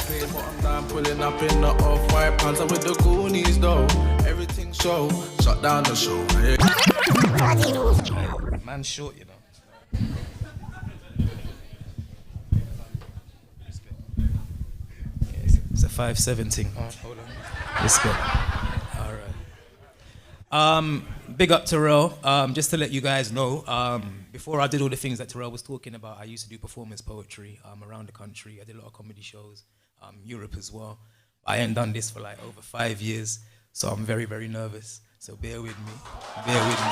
pain, but I'm down pulling up in the off-white pants. I'm with the Goonies though. Everything show, shut down the show. Man's short, you know. It's a 5'7" Oh, hold on. Let's go. All right. Big up Terrell. Just to let you guys know, before I did all the things that Terrell was talking about, I used to do performance poetry around the country. I did a lot of comedy shows, Europe as well. I ain't done this for like over 5 years, so I'm very, very nervous. So bear with me. Bear with me.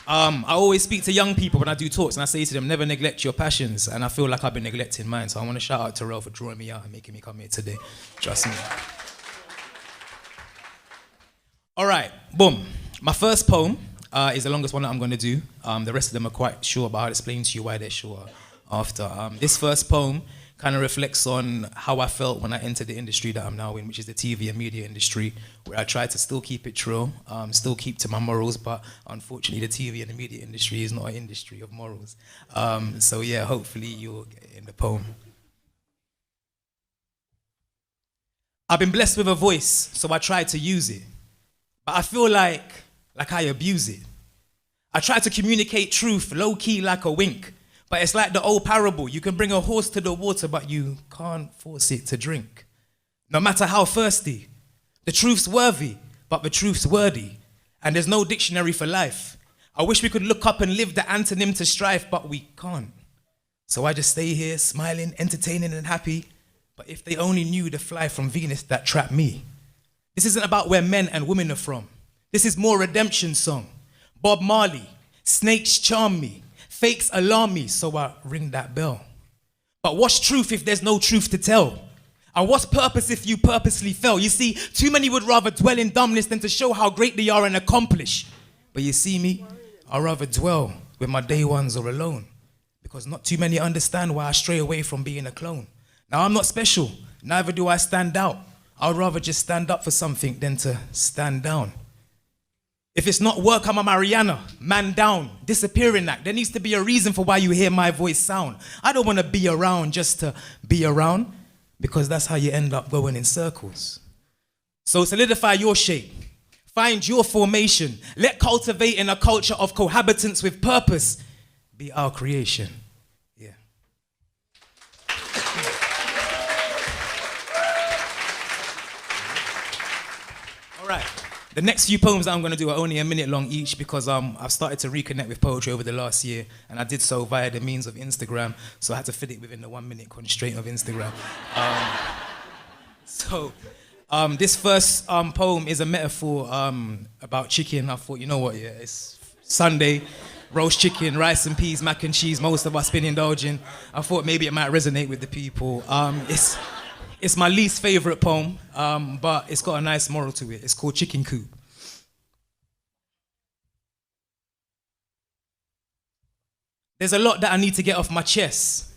I always speak to young people when I do talks, and I say to them, never neglect your passions, and I feel like I've been neglecting mine, so I want to shout out to Terrell for drawing me out and making me come here today. Trust me. All right, boom. My first poem is the longest one that I'm going to do. The rest of them are quite short, but I'll explain to you why they're short after. This first poem kind of reflects on how I felt when I entered the industry that I'm now in, which is the TV and media industry, where I tried to still keep it true, still keep to my morals, but unfortunately the TV and the media industry is not an industry of morals. So yeah, hopefully you'll get in the poem. I've been blessed with a voice, so I tried to use it, but I feel like I abuse it. I try to communicate truth low-key like a wink, but it's like the old parable. You can bring a horse to the water, but you can't force it to drink. No matter how thirsty, the truth's worthy, but the truth's wordy. And there's no dictionary for life. I wish we could look up and live the antonym to strife, but we can't. So I just stay here, smiling, entertaining and happy. But if they only knew the fly from Venus that trapped me. This isn't about where men and women are from. This is more redemption song. Bob Marley, snakes charm me. Fakes alarm me, so I ring that bell. But what's truth if there's no truth to tell? And what's purpose if you purposely fell? You see, too many would rather dwell in dumbness than to show how great they are and accomplish. But you see me, I'd rather dwell with my day ones or alone. Because not too many understand why I stray away from being a clone. Now I'm not special, neither do I stand out. I'd rather just stand up for something than to stand down. If it's not work, I'm a Mariana, man down, disappearing act. There needs to be a reason for why you hear my voice sound. I don't want to be around just to be around, because that's how you end up going in circles. So solidify your shape, find your formation, let cultivating a culture of cohabitance with purpose be our creation. Yeah. All right. The next few poems that I'm going to do are only a minute long each because I've started to reconnect with poetry over the last year, and I did so via the means of Instagram, so I had to fit it within the 1 minute constraint of Instagram. This first poem is a metaphor about chicken. I thought, you know what, yeah, it's Sunday, roast chicken, rice and peas, mac and cheese, most of us been indulging. I thought maybe it might resonate with the people. It's my least favorite poem, but it's got a nice moral to it. It's called Chicken Coop. There's a lot that I need to get off my chest.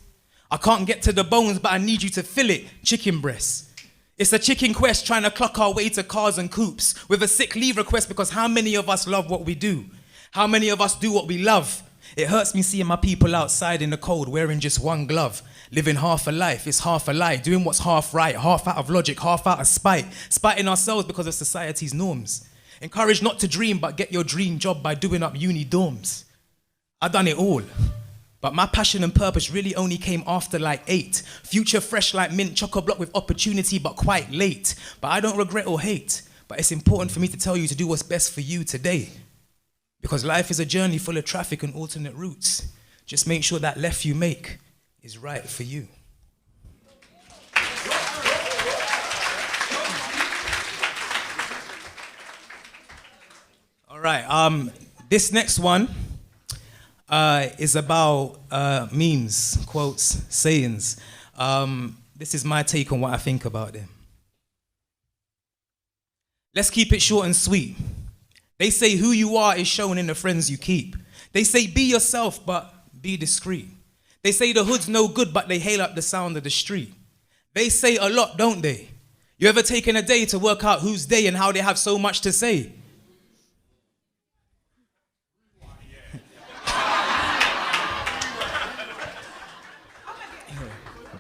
I can't get to the bones, but I need you to fill it, chicken breast. It's a chicken quest trying to clock our way to cars and coops with a sick leave request, because how many of us love what we do? How many of us do what we love? It hurts me seeing my people outside in the cold wearing just one glove. Living half a life, it's half a lie. Doing what's half right, half out of logic, half out of spite. Spiting ourselves because of society's norms. Encouraged not to dream, but get your dream job by doing up uni dorms. I've done it all. But my passion and purpose really only came after like 8. Future fresh like mint, chock-a-block with opportunity, but quite late. But I don't regret or hate. But it's important for me to tell you to do what's best for you today. Because life is a journey full of traffic and alternate routes. Just make sure that left you make is right for you. All right, this next one is about memes, quotes, sayings. This is my take on what I think about them. Let's keep it short and sweet. They say who you are is shown in the friends you keep. They say be yourself, but be discreet. They say the hood's no good, but they hail up the sound of the street. They say a lot, don't they? You ever taken a day to work out whose day and how they have so much to say?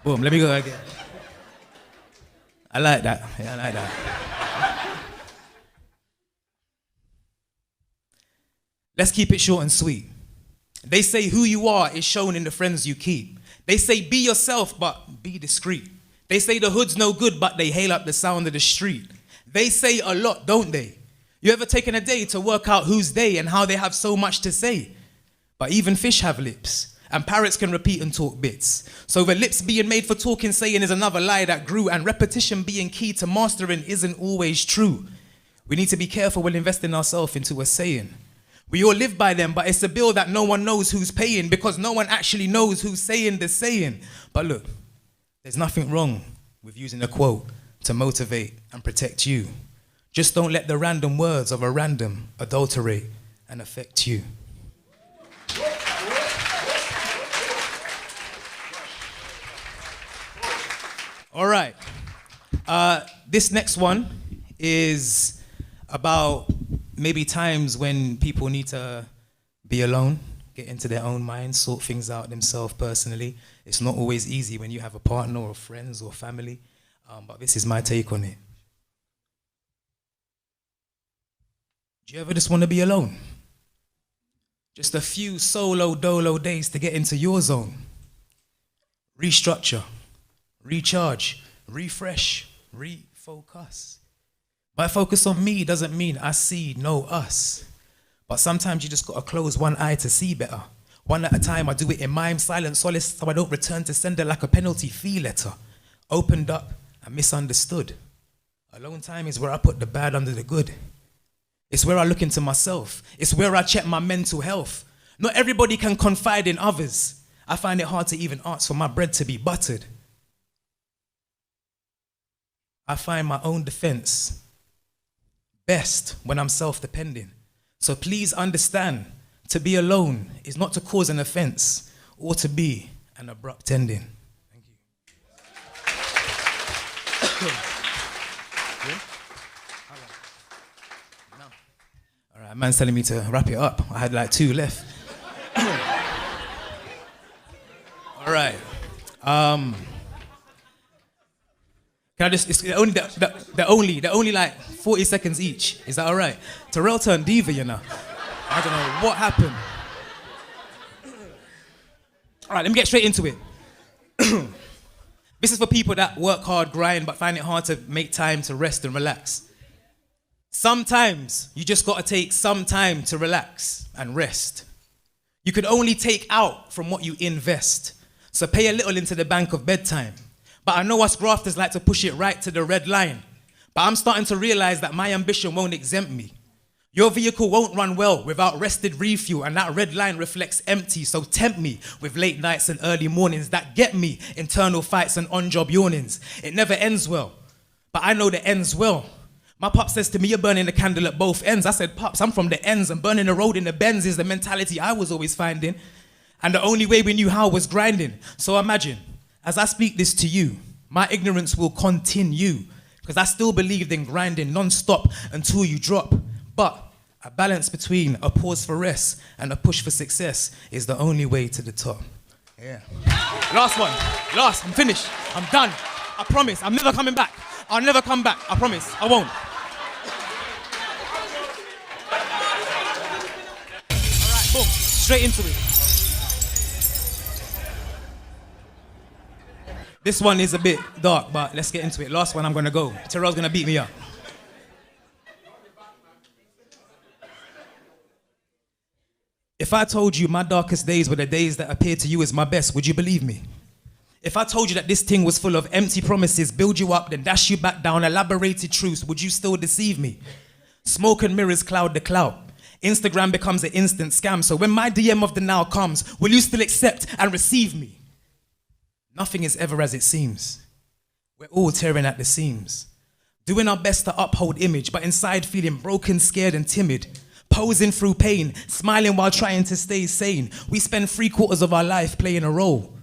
Boom, let me go again. I like that. Yeah, I like that. Let's keep it short and sweet. They say who you are is shown in the friends you keep. They say be yourself, but be discreet. They say the hood's no good, but they hail up the sound of the street. They say a lot, don't they? You ever taken a day to work out who's they and how they have so much to say? But even fish have lips, and parrots can repeat and talk bits. So the lips being made for talking, saying is another lie that grew, and repetition being key to mastering isn't always true. We need to be careful when investing ourselves into a saying. We all live by them, but it's a bill that no one knows who's paying because no one actually knows who's saying the saying. But look, there's nothing wrong with using a quote to motivate and protect you. Just don't let the random words of a random adulterate and affect you. All right. This next one is about maybe times when people need to be alone, get into their own mind, sort things out themselves personally. It's not always easy when you have a partner or friends or family, but this is my take on it. Do you ever just want to be alone? Just a few solo dolo days to get into your zone. Restructure, recharge, refresh, refocus. By focus on me doesn't mean I see, know us. But sometimes you just gotta close one eye to see better. One at a time, I do it in mime, silent solace, so I don't return to sender like a penalty fee letter. Opened up and misunderstood. Alone time is where I put the bad under the good. It's where I look into myself. It's where I check my mental health. Not everybody can confide in others. I find it hard to even ask for my bread to be buttered. I find my own defense best when I'm self-dependent. So please understand, to be alone is not to cause an offense or to be an abrupt ending. Thank you. Yeah? All right, man's telling me to wrap it up. I had like 2 left. All right. Can I just, it's the only like 40 seconds each. Is that all right? Terrell turned diva, you know. I don't know what happened. All right, let me get straight into it. This is for people that work hard, grind, but find it hard to make time to rest and relax. Sometimes you just gotta take some time to relax and rest. You can only take out from what you invest. So pay a little into the bank of bedtime. But I know us grafters like to push it right to the red line. But I'm starting to realize that my ambition won't exempt me. Your vehicle won't run well without rested refuel, and that red line reflects empty. So tempt me with late nights and early mornings that get me internal fights and on-job yawnings. It never ends well, but I know the ends well. My pop says to me, you're burning the candle at both ends. I said, Pops, I'm from the ends, and burning the road in the bends is the mentality I was always finding. And the only way we knew how was grinding. So imagine, as I speak this to you, my ignorance will continue, because I still believed in grinding non-stop until you drop. But a balance between a pause for rest and a push for success is the only way to the top. Yeah. Last one. Last. I'm finished. I'm done. I promise. I'm never coming back. I'll never come back. I promise. I won't. All right. Boom. Straight into it. This one is a bit dark, but let's get into it. Last one, I'm gonna go. Terrell's gonna beat me up. If I told you my darkest days were the days that appeared to you as my best, would you believe me? If I told you that this thing was full of empty promises, build you up, then dash you back down, elaborated truths, would you still deceive me? Smoke and mirrors cloud the clout. Instagram becomes an instant scam. So when my DM of the now comes, will you still accept and receive me? Nothing is ever as it seems. We're all tearing at the seams. Doing our best to uphold image, but inside feeling broken, scared and timid. Posing through pain, smiling while trying to stay sane. We spend 3/4 of our life playing a role.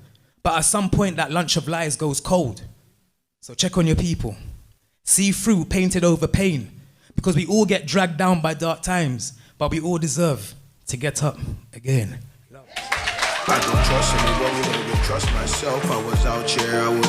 But at some point that lunch of lies goes cold. So check on your people. See through painted over pain. Because we all get dragged down by dark times, but we all deserve to get up again. I don't trust anyone, you don't even trust myself. myself, I was out here, I would